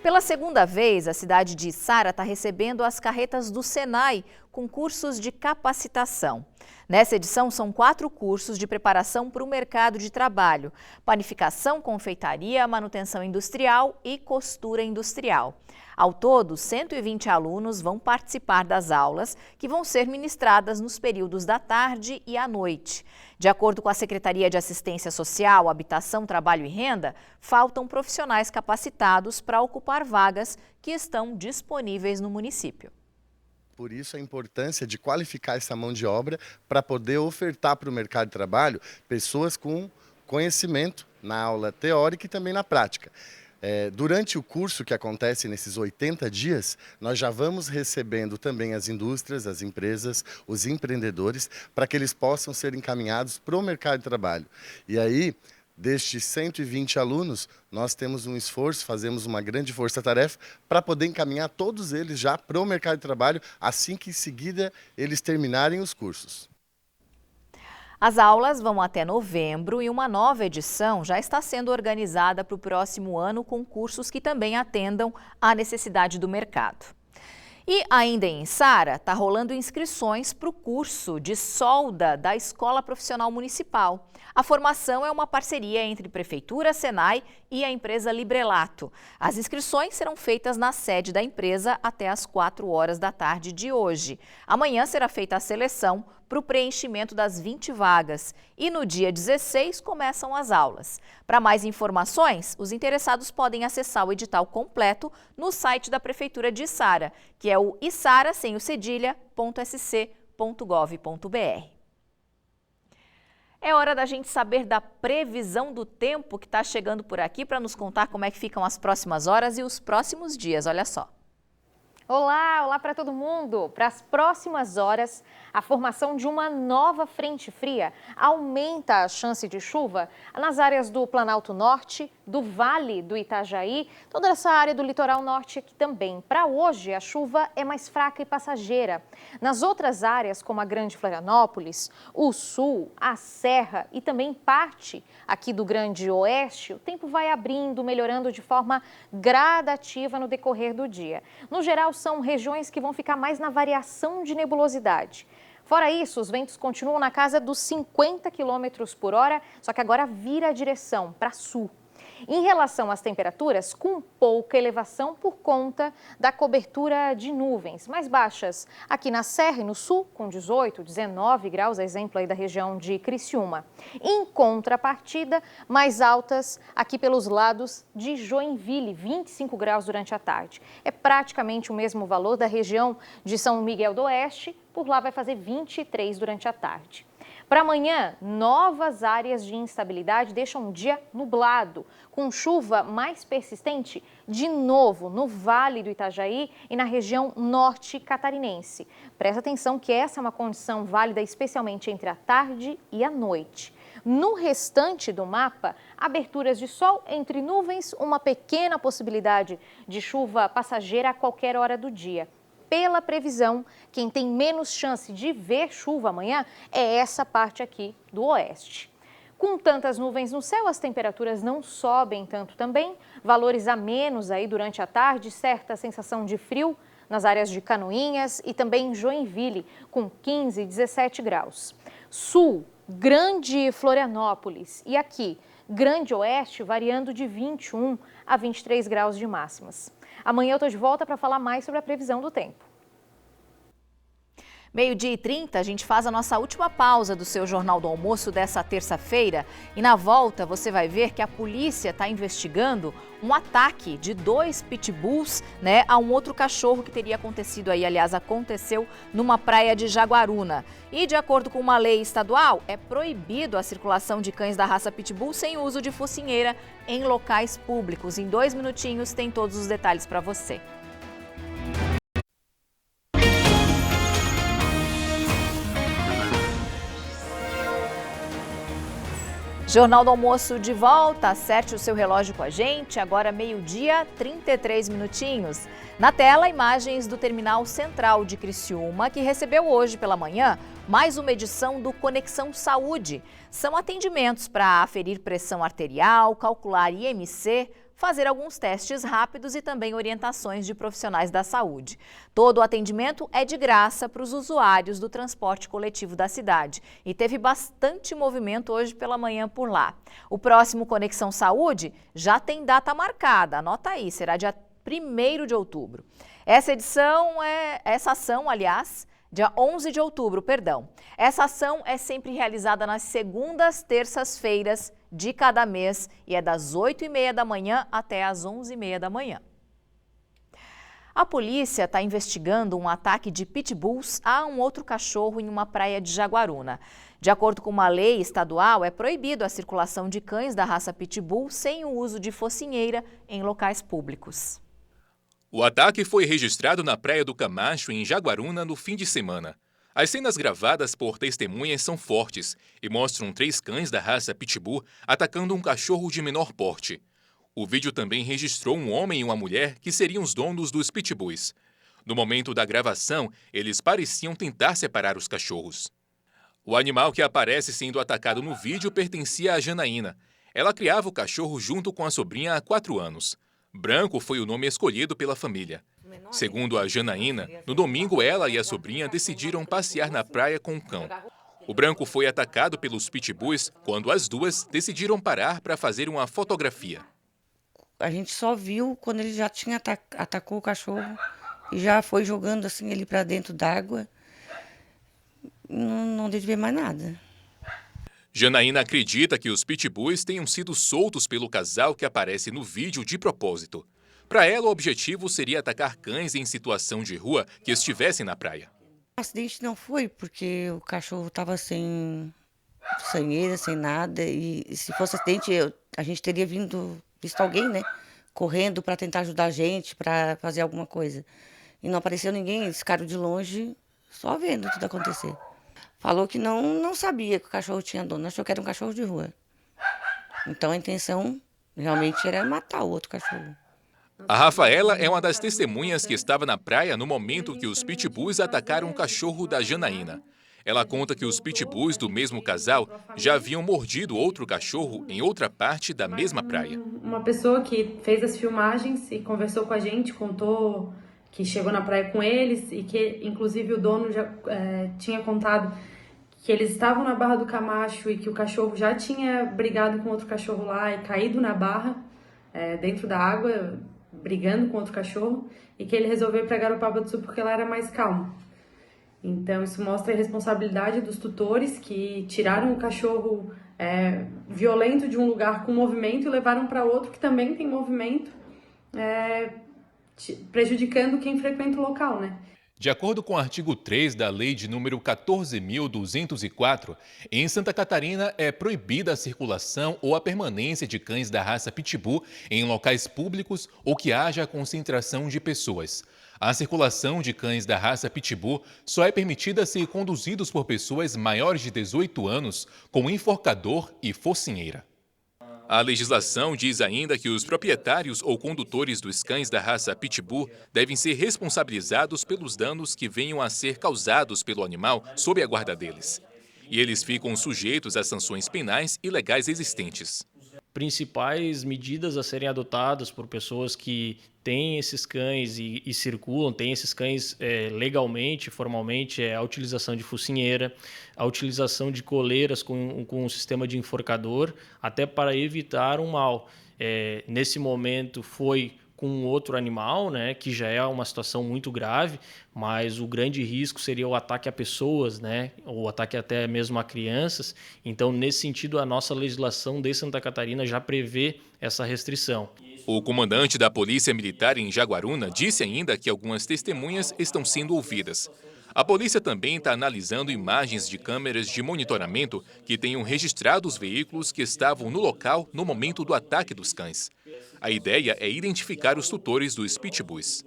Pela segunda vez, a cidade de Içara está recebendo as carretas do Senai com cursos de capacitação. Nessa edição, são 4 cursos de preparação para o mercado de trabalho: panificação, confeitaria, manutenção industrial e costura industrial. Ao todo, 120 alunos vão participar das aulas, que vão ser ministradas nos períodos da tarde e à noite. De acordo com a Secretaria de Assistência Social, Habitação, Trabalho e Renda, faltam profissionais capacitados para ocupar vagas que estão disponíveis no município. Por isso a importância de qualificar essa mão de obra para poder ofertar para o mercado de trabalho pessoas com conhecimento na aula teórica e também na prática. Durante o curso que acontece nesses 80 dias, nós já vamos recebendo também as indústrias, as empresas, os empreendedores, para que eles possam ser encaminhados para o mercado de trabalho. E aí, destes 120 alunos, nós temos um esforço, fazemos uma grande força-tarefa para poder encaminhar todos eles já para o mercado de trabalho, assim que em seguida eles terminarem os cursos. As aulas vão até novembro e uma nova edição já está sendo organizada para o próximo ano com cursos que também atendam à necessidade do mercado. E ainda em Içara, está rolando inscrições para o curso de solda da Escola Profissional Municipal. A formação é uma parceria entre Prefeitura, Senai e a empresa Librelato. As inscrições serão feitas na sede da empresa até às 4 horas da tarde de hoje. Amanhã será feita a seleção para o preenchimento das 20 vagas e no dia 16 começam as aulas. Para mais informações, os interessados podem acessar o edital completo no site da Prefeitura de Içara, que é o içara.sc.gov.br. É hora da gente saber da previsão do tempo que está chegando por aqui para nos contar como é que ficam as próximas horas e os próximos dias. Olha só. Olá para todo mundo! Para as próximas horas, a formação de uma nova frente fria aumenta a chance de chuva nas áreas do Planalto Norte, do Vale do Itajaí, toda essa área do litoral norte aqui também. Para hoje, a chuva é mais fraca e passageira. Nas outras áreas, como a Grande Florianópolis, o Sul, a Serra e também parte aqui do Grande Oeste, o tempo vai abrindo, melhorando de forma gradativa no decorrer do dia. No geral, são regiões que vão ficar mais na variação de nebulosidade. Fora isso, os ventos continuam na casa dos 50 km por hora, só que agora vira a direção para sul. Em relação às temperaturas, com pouca elevação por conta da cobertura de nuvens mais baixas. Aqui na Serra e no Sul, com 18, 19 graus, exemplo aí da região de Criciúma. Em contrapartida, mais altas aqui pelos lados de Joinville, 25 graus durante a tarde. É praticamente o mesmo valor da região de São Miguel do Oeste, por lá vai fazer 23 durante a tarde. Para amanhã, novas áreas de instabilidade deixam um dia nublado, com chuva mais persistente de novo no Vale do Itajaí e na região norte catarinense. Presta atenção que essa é uma condição válida especialmente entre a tarde e a noite. No restante do mapa, aberturas de sol entre nuvens, uma pequena possibilidade de chuva passageira a qualquer hora do dia. Pela previsão, quem tem menos chance de ver chuva amanhã é essa parte aqui do oeste. Com tantas nuvens no céu, as temperaturas não sobem tanto também. Valores a menos aí durante a tarde, certa sensação de frio nas áreas de Canoinhas e também em Joinville, com 15 e 17 graus. Sul, Grande Florianópolis e aqui, Grande Oeste, variando de 21 a 23 graus de máximas. Amanhã eu estou de volta para falar mais sobre a previsão do tempo. 12h30, a gente faz a nossa última pausa do seu Jornal do Almoço dessa terça-feira e na volta você vai ver que a polícia está investigando um ataque de 2 pitbulls, a um outro cachorro que teria acontecido aí, aliás, aconteceu numa praia de Jaguaruna. E de acordo com uma lei estadual, é proibido a circulação de cães da raça pitbull sem uso de focinheira em locais públicos. Em 2 minutinhos tem todos os detalhes para você. Jornal do Almoço de volta, acerte o seu relógio com a gente, agora 12h, 33 minutinhos. Na tela, imagens do Terminal Central de Criciúma, que recebeu hoje pela manhã mais uma edição do Conexão Saúde. São atendimentos para aferir pressão arterial, calcular IMC, fazer alguns testes rápidos e também orientações de profissionais da saúde. Todo o atendimento é de graça para os usuários do transporte coletivo da cidade e teve bastante movimento hoje pela manhã por lá. O próximo Conexão Saúde já tem data marcada, anota aí, será dia 1º de outubro. Essa ação, aliás, dia 11 de outubro, perdão. Essa ação é sempre realizada nas segundas, terças-feiras de cada mês e é das 8h30 da manhã até as 11h30 da manhã. A polícia está investigando um ataque de pitbulls a um outro cachorro em uma praia de Jaguaruna. De acordo com uma lei estadual, é proibido a circulação de cães da raça pitbull sem o uso de focinheira em locais públicos. O ataque foi registrado na Praia do Camacho, em Jaguaruna, no fim de semana. As cenas gravadas por testemunhas são fortes e mostram 3 cães da raça Pitbull atacando um cachorro de menor porte. O vídeo também registrou um homem e uma mulher que seriam os donos dos Pitbulls. No momento da gravação, eles pareciam tentar separar os cachorros. O animal que aparece sendo atacado no vídeo pertencia a Janaína. Ela criava o cachorro junto com a sobrinha há 4 anos. Branco foi o nome escolhido pela família. Segundo a Janaína, no domingo ela e a sobrinha decidiram passear na praia com o cão. O Branco foi atacado pelos pitbulls quando as duas decidiram parar para fazer uma fotografia. A gente só viu quando ele já tinha atacou o cachorro e já foi jogando assim ele para dentro d'água. Não deu de ver mais nada. Janaína acredita que os pitbulls tenham sido soltos pelo casal que aparece no vídeo de propósito. Para ela, o objetivo seria atacar cães em situação de rua que estivessem na praia. O acidente não foi porque o cachorro estava sem sanheira, sem nada. E se fosse acidente, a gente teria visto alguém, correndo para tentar ajudar a gente, para fazer alguma coisa. E não apareceu ninguém, eles ficaram de longe, só vendo tudo acontecer. Falou que não sabia que o cachorro tinha dono, achou que era um cachorro de rua. Então a intenção Realmente era matar o outro cachorro. A Rafaela é uma das testemunhas que estava na praia no momento que os pitbulls atacaram o cachorro da Janaína. Ela conta que os pitbulls do mesmo casal já haviam mordido outro cachorro em outra parte da mesma praia. Uma pessoa que fez as filmagens e conversou com a gente, contou que chegou na praia com eles e que, inclusive, o dono já tinha contado que eles estavam na Barra do Camacho e que o cachorro já tinha brigado com outro cachorro lá e caído na barra, dentro da água, brigando com outro cachorro, e que ele resolveu ir para Garopaba do Sul porque lá era mais calmo. Então, isso mostra a responsabilidade dos tutores que tiraram o cachorro violento de um lugar com movimento e levaram para outro que também tem movimento, prejudicando quem frequenta o local, né? De acordo com o artigo 3 da Lei de número 14.204, em Santa Catarina é proibida a circulação ou a permanência de cães da raça Pitbull em locais públicos ou que haja concentração de pessoas. A circulação de cães da raça Pitbull só é permitida se conduzidos por pessoas maiores de 18 anos com enforcador e focinheira. A legislação diz ainda que os proprietários ou condutores dos cães da raça Pitbull devem ser responsabilizados pelos danos que venham a ser causados pelo animal sob a guarda deles. E eles ficam sujeitos a sanções penais e legais existentes. Principais medidas a serem adotadas por pessoas que têm esses cães e circulam, têm esses cães legalmente, formalmente, é a utilização de focinheira, a utilização de coleiras com um sistema de enforcador, até para evitar um mal. Nesse momento foi com outro animal, né, que já é uma situação muito grave, mas o grande risco seria o ataque a pessoas, né, ou ataque até mesmo a crianças. Então, nesse sentido, a nossa legislação de Santa Catarina já prevê essa restrição. O comandante da Polícia Militar em Jaguaruna disse ainda que algumas testemunhas estão sendo ouvidas. A polícia também está analisando imagens de câmeras de monitoramento que tenham registrado os veículos que estavam no local no momento do ataque dos cães. A ideia é identificar os tutores dos pitbulls.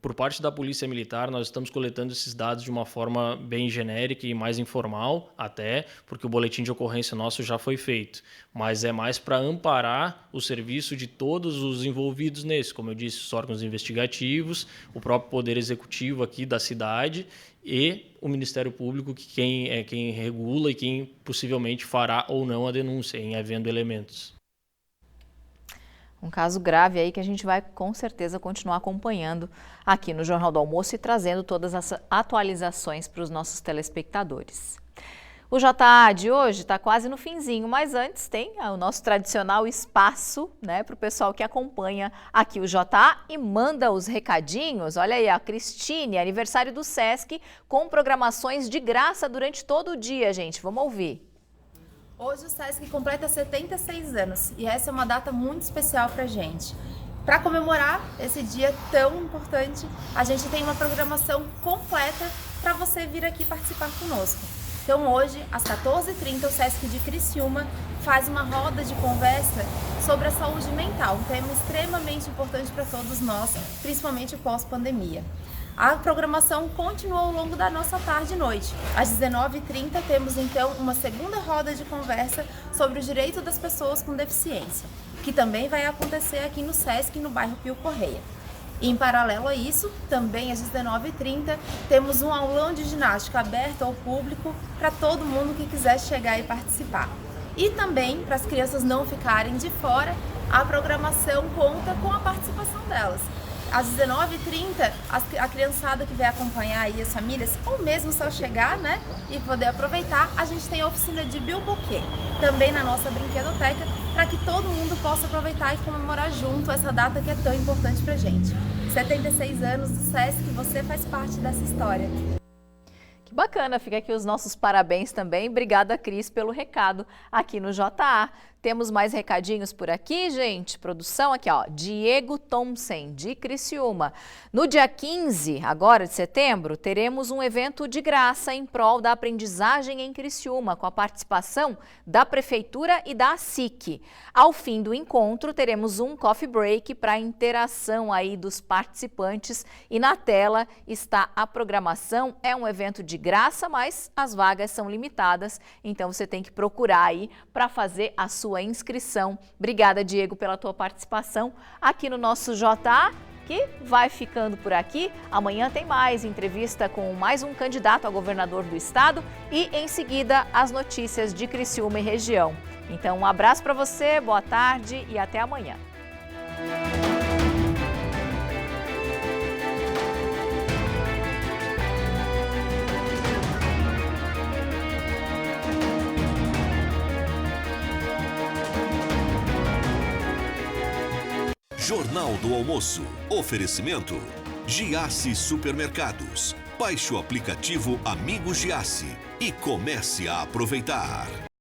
Por parte da Polícia Militar, nós estamos coletando esses dados de uma forma bem genérica e mais informal, até porque o boletim de ocorrência nosso já foi feito. Mas é mais para amparar o serviço de todos os envolvidos nesse, como eu disse, os órgãos investigativos, o próprio Poder Executivo aqui da cidade e o Ministério Público, que quem regula e quem possivelmente fará ou não a denúncia em havendo elementos. Um caso grave aí que a gente vai com certeza continuar acompanhando aqui no Jornal do Almoço e trazendo todas as atualizações para os nossos telespectadores. O JA de hoje está quase no finzinho, mas antes tem o nosso tradicional espaço, né, para o pessoal que acompanha aqui o JA e manda os recadinhos. Olha aí, a Cristine, aniversário do SESC, com programações de graça durante todo o dia, gente. Vamos ouvir. Hoje o SESC completa 76 anos e essa é uma data muito especial para a gente. Para comemorar esse dia tão importante, a gente tem uma programação completa para você vir aqui participar conosco. Então hoje, às 14h30, o SESC de Criciúma faz uma roda de conversa sobre a saúde mental, um tema extremamente importante para todos nós, principalmente pós-pandemia. A programação continua ao longo da nossa tarde e noite. Às 19h30 temos então uma segunda roda de conversa sobre o direito das pessoas com deficiência, que também vai acontecer aqui no SESC, no bairro Pio Correia. E em paralelo a isso, também às 19h30, temos um aulão de ginástica aberto ao público para todo mundo que quiser chegar e participar. E também, para as crianças não ficarem de fora, a programação conta com a participação delas. Às 19h30, a criançada que vai acompanhar aí as famílias, ou mesmo só chegar, né, e poder aproveitar, a gente tem a oficina de bilboquê, também na nossa brinquedoteca, para que todo mundo possa aproveitar e comemorar junto essa data que é tão importante pra gente. 76 anos do SESC, você faz parte dessa história. Que bacana, fica aqui os nossos parabéns também. Obrigada, Cris, pelo recado aqui no JA. Temos mais recadinhos por aqui, gente. Produção aqui, ó. Diego Thompson, de Criciúma. No dia 15, agora de setembro, teremos um evento de graça em prol da aprendizagem em Criciúma, com a participação da Prefeitura e da SIC. Ao fim do encontro, teremos um coffee break para a interação aí dos participantes. E na tela está a programação. É um evento de graça, mas as vagas são limitadas. Então, você tem que procurar aí para fazer a sua sua inscrição. Obrigada, Diego, pela tua participação aqui no nosso JA, que vai ficando por aqui. Amanhã tem mais entrevista com mais um candidato a governador do estado e, em seguida, as notícias de Criciúma e região. Então, um abraço para você, boa tarde e até amanhã. Jornal do Almoço. Oferecimento: Giasse Supermercados. Baixe o aplicativo Amigos Giasse e comece a aproveitar.